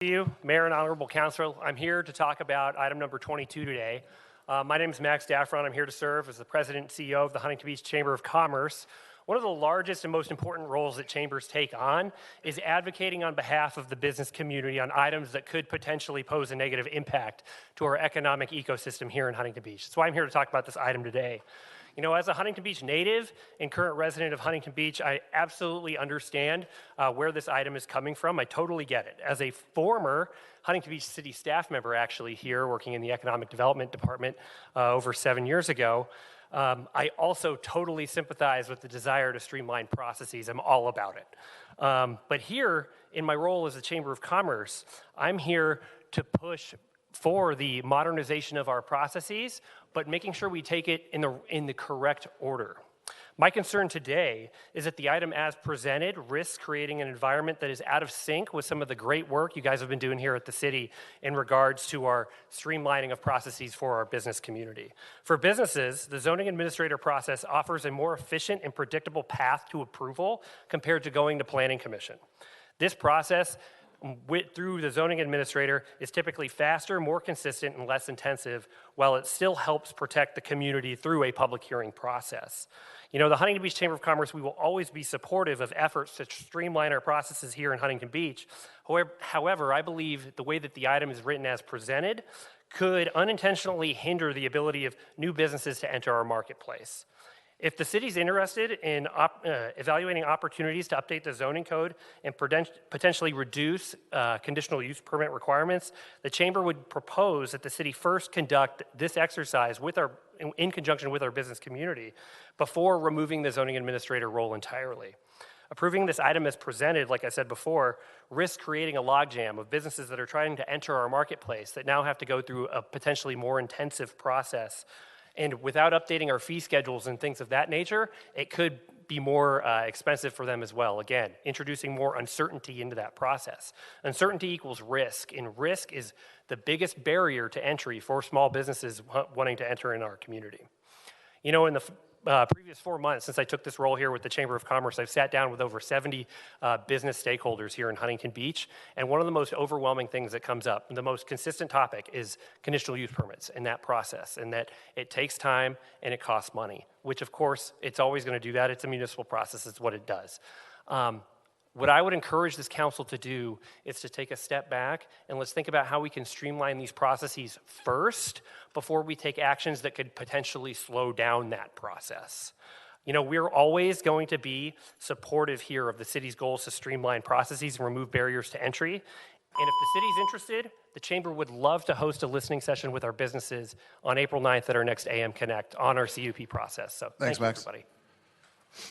you, Mayor and Honorable Council. I'm here to talk about item number 22 today. My name is Max Daffron. I'm here to serve as the President and CEO of the Huntington Beach Chamber of Commerce. One of the largest and most important roles that chambers take on is advocating on behalf of the business community on items that could potentially pose a negative impact to our economic ecosystem here in Huntington Beach. That's why I'm here to talk about this item today. You know, as a Huntington Beach native and current resident of Huntington Beach, I absolutely understand where this item is coming from. I totally get it. As a former Huntington Beach City staff member actually here working in the Economic Development Department over 7 years ago, I also totally sympathize with the desire to streamline processes. I'm all about it. But here, in my role as the Chamber of Commerce, I'm here to push for the modernization of our processes, but making sure we take it in the correct order. My concern today is that the item as presented risks creating an environment that is out of sync with some of the great work you guys have been doing here at the city in regards to our streamlining of processes for our business community. For businesses, the zoning administrator process offers a more efficient and predictable path to approval compared to going to Planning Commission. This process through the zoning administrator is typically faster, more consistent, and less intensive, while it still helps protect the community through a public hearing process. You know, the Huntington Beach Chamber of Commerce, we will always be supportive of efforts to streamline our processes here in Huntington Beach. However, I believe the way that the item is written as presented could unintentionally hinder the ability of new businesses to enter our marketplace. If the city's interested in evaluating opportunities to update the zoning code and potentially reduce conditional use permit requirements, the chamber would propose that the city first conduct this exercise in conjunction with our business community before removing the zoning administrator role entirely. Approving this item as presented, like I said before, risks creating a logjam of businesses that are trying to enter our marketplace that now have to go through a potentially more intensive process. And without updating our fee schedules and things of that nature, it could be more expensive for them as well. Again, introducing more uncertainty into that process. Uncertainty equals risk, and risk is the biggest barrier to entry for small businesses wanting to enter in our community. You know, in the previous 4 months since I took this role here with the Chamber of Commerce, I've sat down with over 70 business stakeholders here in Huntington Beach, and one of the most overwhelming things that comes up, the most consistent topic, is conditional use permits and that process, and that it takes time and it costs money, which of course it's always going to do that. It's a municipal process, it's what it does. What I would encourage this council to do is to take a step back and let's think about how we can streamline these processes first before we take actions that could potentially slow down that process. You know, we're always going to be supportive here of the city's goals to streamline processes and remove barriers to entry. And if the city's interested, the chamber would love to host a listening session with our businesses on April 9th at our next AM Connect on our CUP process. So thanks, thank you, Max. everybody.